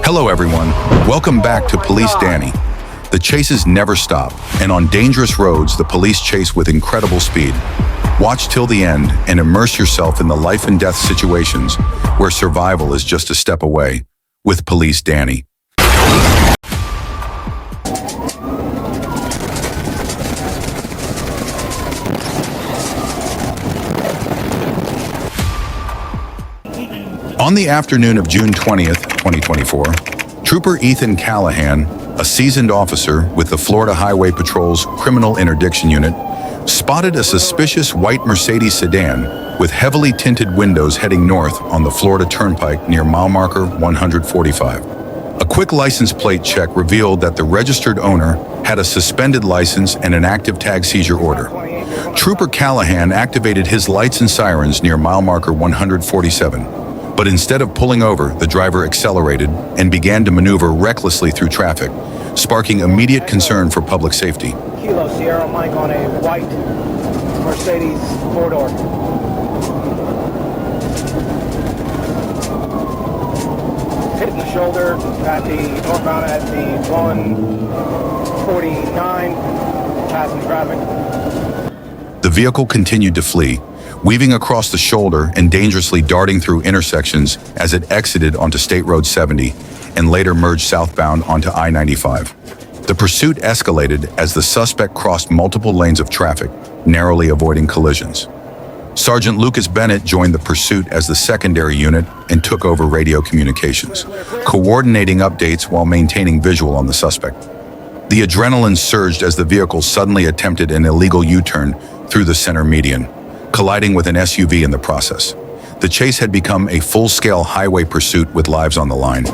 Hello everyone, welcome back to Police Danny. The chases never stop, and on dangerous roads the police chase with incredible speed. Watch till the end and immerse yourself in the life and death situations where survival is just a step away with Police Danny. On the afternoon of June 20th, 2024, Trooper Ethan Callahan, a seasoned officer with the Florida Highway Patrol's Criminal Interdiction Unit, spotted a suspicious white Mercedes sedan with heavily tinted windows heading north on the Florida Turnpike near mile marker 145. A quick license plate check revealed that the registered owner had a suspended license and an active tag seizure order. Trooper Callahan activated his lights and sirens near mile marker 147. But instead of pulling over, the driver accelerated and began to maneuver recklessly through traffic, sparking immediate concern for public safety. Kilo Sierra Mike on a white Mercedes four-door. Hitting the shoulder at the northbound at the 149, passing traffic. The vehicle continued to flee, weaving across the shoulder and dangerously darting through intersections as it exited onto State Road 70 and later merged southbound onto I-95. The pursuit escalated as the suspect crossed multiple lanes of traffic, narrowly avoiding collisions. Sergeant Lucas Bennett joined the pursuit as the secondary unit and took over radio communications, coordinating updates while maintaining visual on the suspect. The adrenaline surged as the vehicle suddenly attempted an illegal U-turn through the center median, colliding with an SUV in the process. The chase had become a full-scale highway pursuit with lives on the line.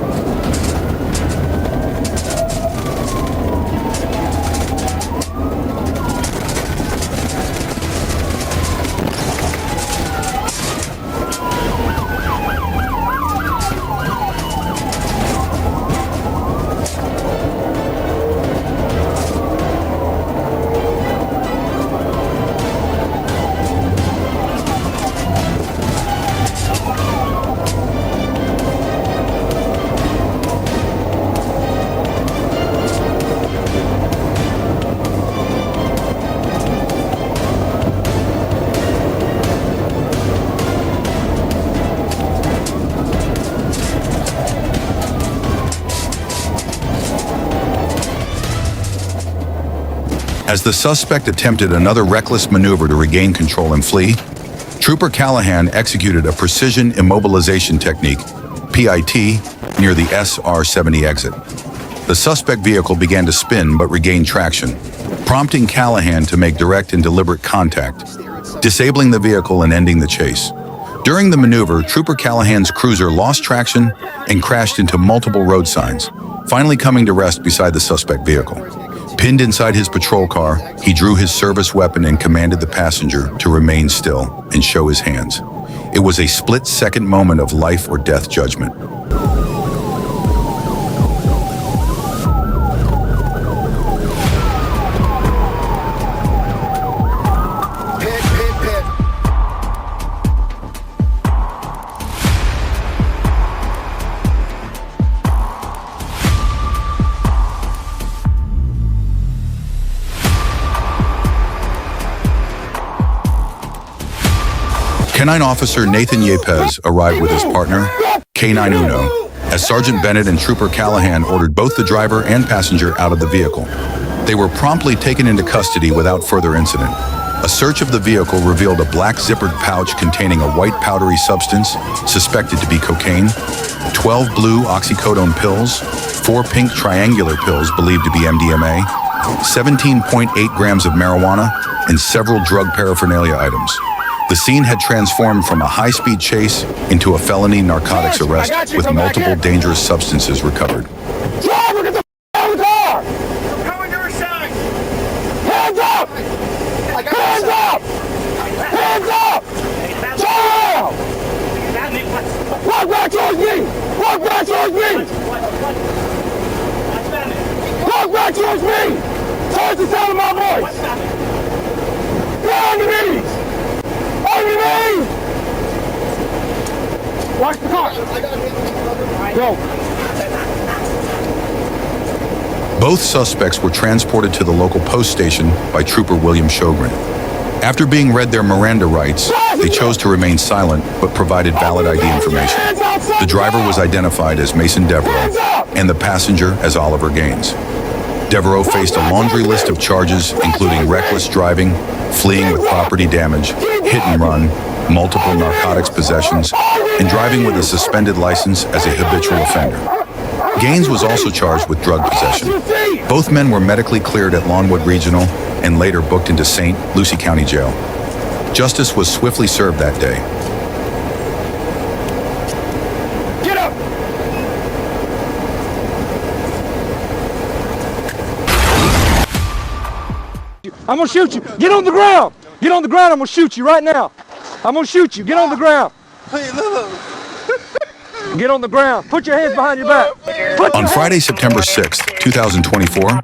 As the suspect attempted another reckless maneuver to regain control and flee, Trooper Callahan executed a precision immobilization technique, PIT, near the SR-70 exit. The suspect vehicle began to spin but regained traction, prompting Callahan to make direct and deliberate contact, disabling the vehicle and ending the chase. During the maneuver, Trooper Callahan's cruiser lost traction and crashed into multiple road signs, finally coming to rest beside the suspect vehicle. Pinned inside his patrol car, he drew his service weapon and commanded the passenger to remain still and show his hands. It was a split-second moment of life or death judgment. Canine Officer Nathan Yepes arrived with his partner, K9 Uno, as Sergeant Bennett and Trooper Callahan ordered both the driver and passenger out of the vehicle. They were promptly taken into custody without further incident. A search of the vehicle revealed a black zippered pouch containing a white powdery substance suspected to be cocaine, 12 blue oxycodone pills, 4 pink triangular pills believed to be MDMA, 17.8 grams of marijuana, and several drug paraphernalia items. The scene had transformed from a high-speed chase into a felony narcotics arrest with multiple dangerous substances recovered. Driver, get the out of the car! Go on your side! Hands up! Hands up! Hands up! Down! Walk back towards me! Walk back towards me! Walk back towards me! Towards the sound of my voice! Get on your knees! On your knees! Watch the car! Go! Both suspects were transported to the local post station by Trooper William Sjogren. After being read their Miranda rights, they chose to remain silent but provided valid ID information. The driver was identified as Mason Devereaux and the passenger as Oliver Gaines. Devereaux faced a laundry list of charges including reckless driving, fleeing with property damage, hit and run, multiple narcotics possessions, and driving with a suspended license as a habitual offender. Gaines was also charged with drug possession. Both men were medically cleared at Longwood Regional and later booked into St. Lucie County Jail. Justice was swiftly served that day. Get up! I'm gonna shoot you. Get on the ground. Get on the ground. I'm gonna shoot you right now. I'm gonna shoot you. Get on the ground. Hey, look. Get on the ground. Put your hands behind your back. On Friday, September 6th, 2024,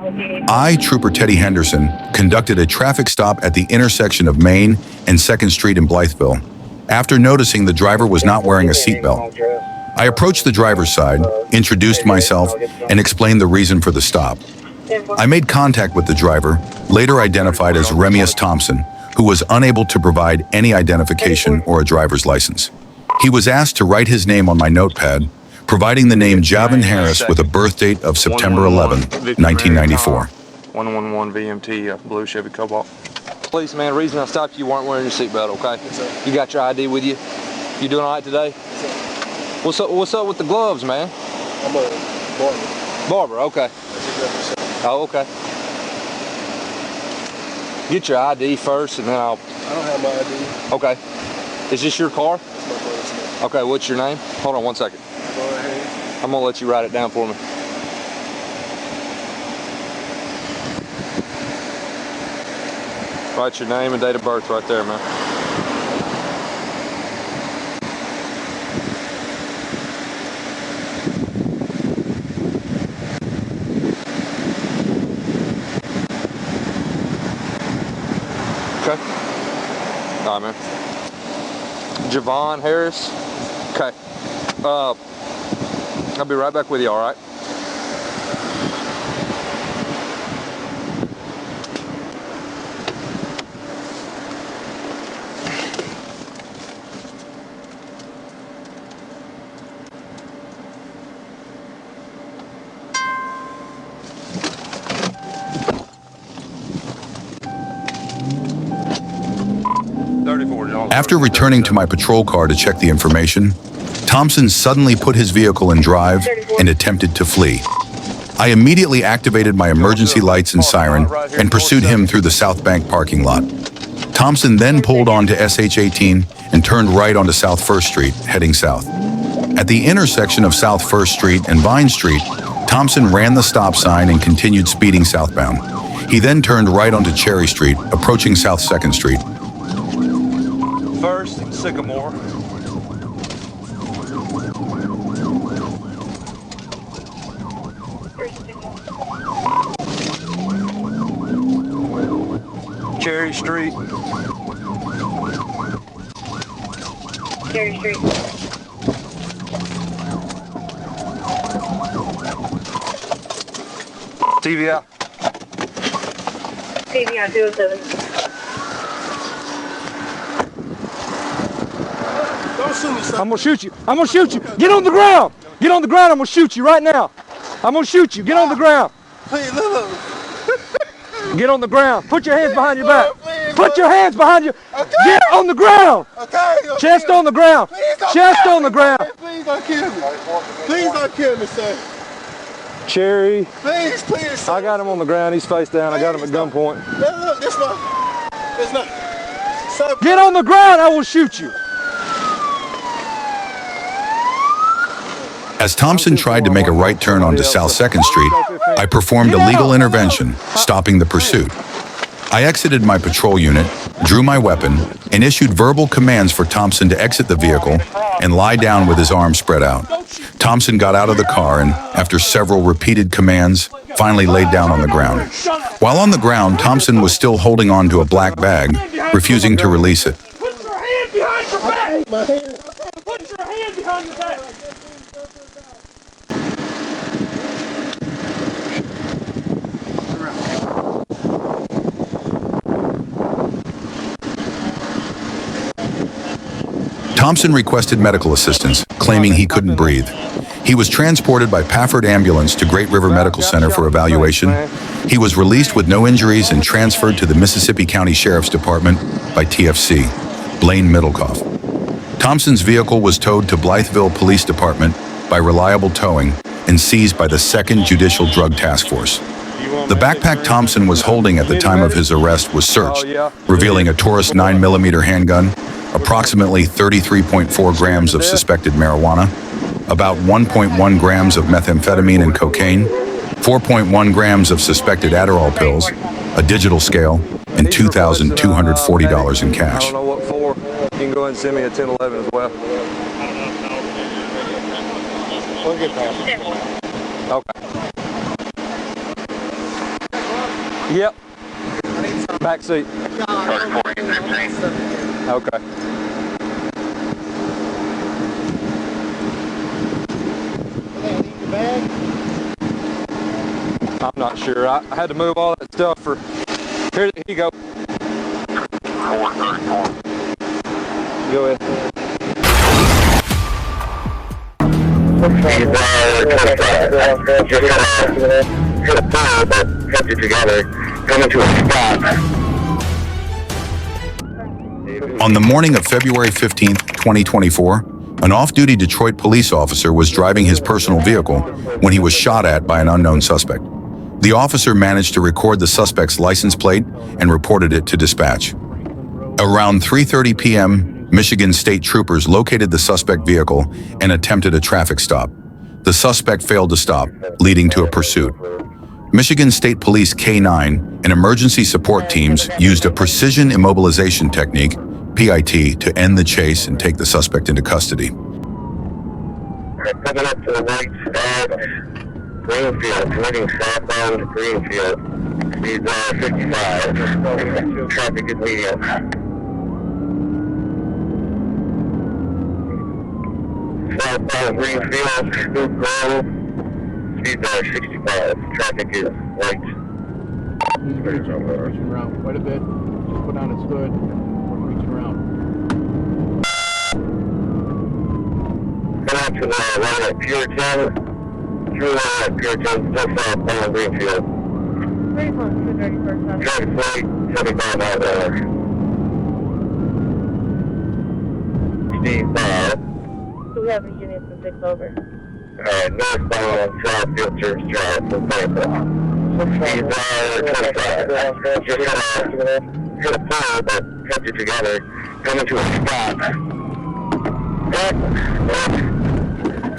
I, Trooper Teddy Henderson, conducted a traffic stop at the intersection of Main and 2nd Street in Blytheville after noticing the driver was not wearing a seatbelt. I approached the driver's side, introduced myself, and explained the reason for the stop. I made contact with the driver, later identified as Remius Thompson, who was unable to provide any identification or a driver's license. He was asked to write his name on my notepad, providing the name Javin Harris with a birth date of September 11, 1994. 111 VMT, blue Chevy Cobalt. Police, man, the reason I stopped you weren't wearing your seatbelt, okay? You got your ID with you? You doing all right today? What's up with the gloves, man? I'm a barber. Barber, okay. Oh, okay. Get your ID first and then I'll... I don't have my ID. Okay. Is this your car? It's my brother's name. Okay, what's your name? Hold on one second. Go ahead. I'm gonna let you write it down for me. Write your name and date of birth right there, man. Okay. All right, man. Javon Harris. Okay. I'll be right back with you, all right? After returning to my patrol car to check the information, Thompson suddenly put his vehicle in drive and attempted to flee. I immediately activated my emergency lights and siren and pursued him through the South Bank parking lot. Thompson then pulled onto SH-18 and turned right onto South 1st Street, heading south. At the intersection of South 1st Street and Vine Street, Thompson ran the stop sign and continued speeding southbound. He then turned right onto Cherry Street, approaching South 2nd Street. First and Sycamore. Cherry Street. Cherry Street. TV out. TV on 207. Don't shoot me, son. I'm gonna shoot you. I'm gonna shoot you. Get on the ground. Get on the ground. I'm gonna shoot you right now. I'm gonna shoot you. Get on the ground. Hey, look. Get on the ground. Put your hands behind your back. Please, Put your hands behind you. Okay. Get on the ground. Okay. Chest on the ground. Chest on the ground. Please don't kill me. Please don't kill me, son. Cherry. Please, son. I got him on the ground. He's face down. I got him at gunpoint. Look, this one. It's not. Son, Get on the ground. I will shoot you. As Thompson tried to make a right turn onto South 2nd Street, I performed a legal intervention, stopping the pursuit. I exited my patrol unit, drew my weapon, and issued verbal commands for Thompson to exit the vehicle and lie down with his arms spread out. Thompson got out of the car and, after several repeated commands, finally laid down on the ground. While on the ground, Thompson was still holding on to a black bag, refusing to release it. Put your hand behind your back! my hand. Put your hand behind your back! Thompson requested medical assistance, claiming he couldn't breathe. He was transported by Pafford Ambulance to Great River Medical Center for evaluation. He was released with no injuries and transferred to the Mississippi County Sheriff's Department by TFC, Blaine Middlecoff. Thompson's vehicle was towed to Blytheville Police Department by Reliable Towing and seized by the 2nd Judicial Drug Task Force. The backpack Thompson was holding at the time of his arrest was searched, revealing a Taurus 9mm handgun, approximately 33.4 grams of suspected marijuana, about 1.1 grams of methamphetamine and cocaine, 4.1 grams of suspected Adderall pills, a digital scale, and $2,240 in cash. I don't know what for. You can go ahead and send me a 1011 as well. We'll get past it. Okay. Yep. Back seat. Okay. I'm not sure. I had to move all that stuff for. Here you go. Go ahead. On the morning of February 15, 2024, an off-duty Detroit police officer was driving his personal vehicle when he was shot at by an unknown suspect. The officer managed to record the suspect's license plate and reported it to dispatch. Around 3:30 p.m., Michigan State troopers located the suspect vehicle and attempted a traffic stop. The suspect failed to stop, leading to a pursuit. Michigan State Police K-9 and emergency support teams used a precision immobilization technique, PIT, to end the chase and take the suspect into custody. Coming up to the right at Greenfield, heading southbound to Greenfield. Speeds 55. Traffic is medium. Southbound Greenfield, Scoop Road. Speeds 65. Traffic is light. Reaching around quite a bit. Just put on its hood. We're reaching around. Coming up to the right at Puritan. Through at Puritan, just southbound Greenfield. Traffic light, 75 miles an hour. Steve Bob. Do we have a unit from 6 over? Northbound Southfield Church Drive for Purple. Speeds 25. Just hit a pole, but kept it together. Coming to a stop.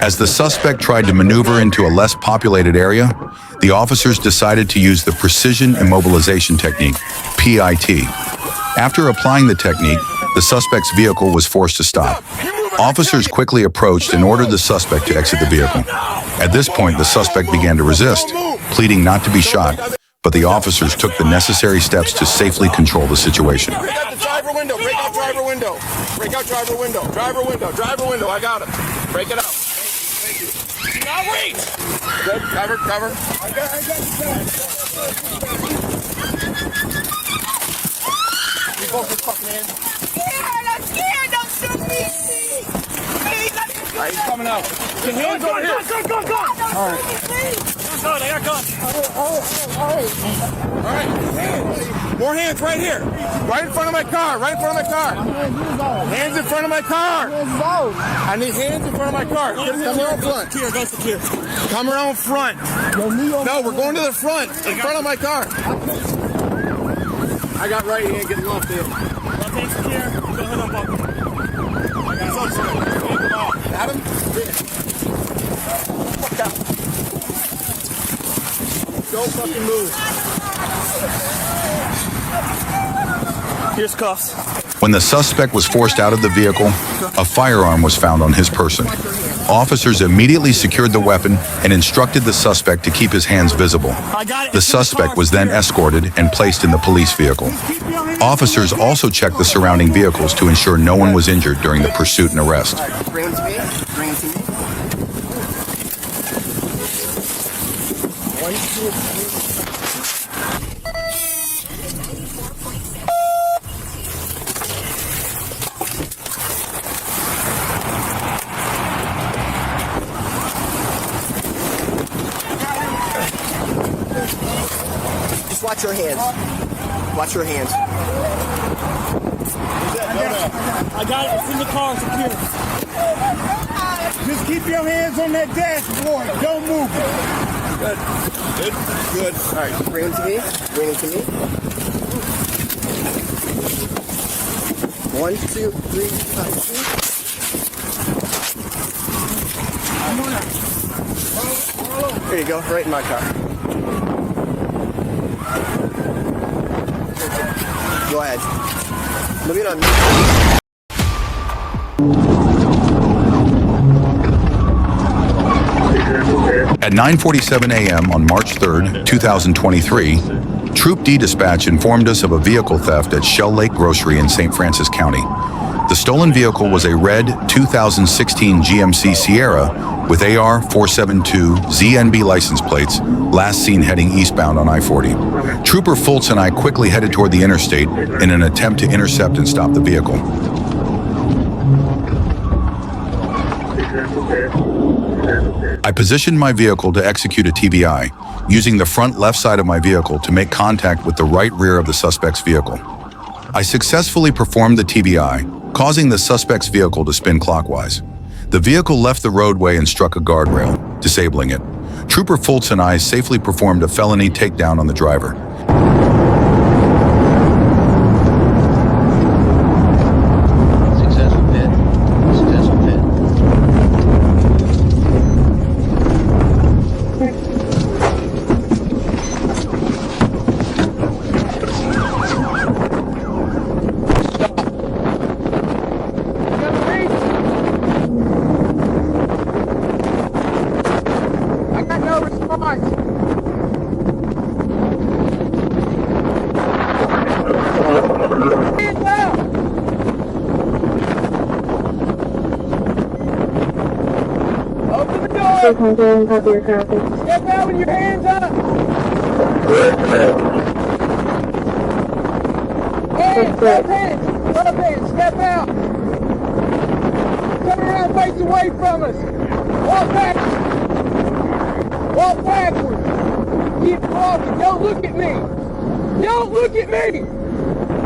As the suspect tried to maneuver into a less populated area, the officers decided to use the precision immobilization technique, PIT. After applying the technique, the suspect's vehicle was forced to stop. Officers quickly approached and ordered the suspect to exit the vehicle. At this point, the suspect began to resist, pleading not to be shot, but the officers took the necessary steps to safely control the situation. Break out the driver window. Break out driver window. Break out driver window. Driver window. Driver window. I got him. Break it out. Thank you. Now reach. Good. Cover. Cover. I got you both just fucking in. I'm scared. Don't shoot me. Please, let me shoot. All right, he's coming out. Get hands over here. Go. All right. I got guns. All right. More hands right here. Right in front of my car. Right in front of my car. Hands in front of my car. I need hands in front of my car. Come around front. Come around front. No, we're going to the front. In front of my car. I got right hand getting lumped in. Adam? Fuck out. Don't fucking move. Here's cuffs. When the suspect was forced out of the vehicle, a firearm was found on his person. Officers immediately secured the weapon and instructed the suspect to keep his hands visible. The suspect was then escorted and placed in the police vehicle. Officers also checked the surrounding vehicles to ensure no one was injured during the pursuit and arrest. Bring him to me. Bring him to me. watch your hands. Watch your hands. I got it. It's in the car. Secure. Just keep your hands on that dashboard. Don't move it. Good. Good. Good. All right. Bring him to me. Bring him to me. 1, 2, 3, 5, 6. There you go. Right in my car. Go ahead. Look at me. At 9:47 a.m. on March 3rd, 2023, Troop D dispatch informed us of a vehicle theft at Shell Lake Grocery in St. Francis County. The stolen vehicle was a red 2016 GMC Sierra with AR 472 ZNB license plates, last seen heading eastbound on I-40. Trooper Fultz and I quickly headed toward the interstate in an attempt to intercept and stop the vehicle. I positioned my vehicle to execute a TBI, using the front left side of my vehicle to make contact with the right rear of the suspect's vehicle. I successfully performed the TBI, causing the suspect's vehicle to spin clockwise. The vehicle left the roadway and struck a guardrail, disabling it. Trooper Fultz and I safely performed a felony takedown on the driver. Successful pit. Successful pit. I got no response. Hands up! Open the door! Step out with your hands up! Hands, left hands, step out! Turn around, face away from us! Walk back! Walk backwards! Keep walking, don't look at me! Don't look at me!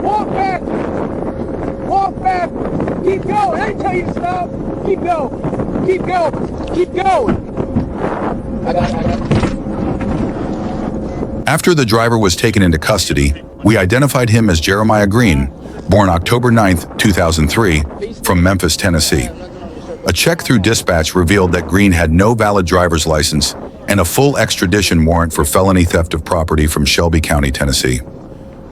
Walk backwards! Walk backwards! Keep going, I didn't tell you to stop! Keep going! Keep going! Keep going! After the driver was taken into custody, we identified him as Jeremiah Green, born October 9th, 2003, from Memphis, Tennessee. A check through dispatch revealed that Green had no valid driver's license and a full extradition warrant for felony theft of property from Shelby County, Tennessee.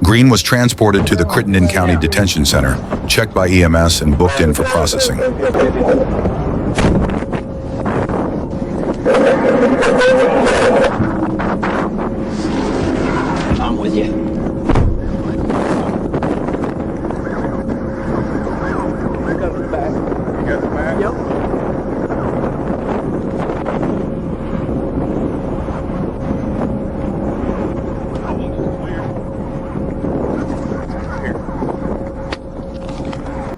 Green was transported to the Crittenden County Detention Center, checked by EMS, and booked in for processing. I'm with you. You got the back. Yep.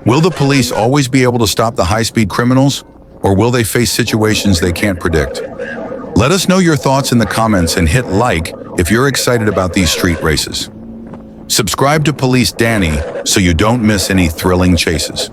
Will the police always be able to stop the high-speed criminals, or will they face situations they can't predict? Let us know your thoughts in the comments and hit like if you're excited about these street races. Subscribe to Police Danny so you don't miss any thrilling chases.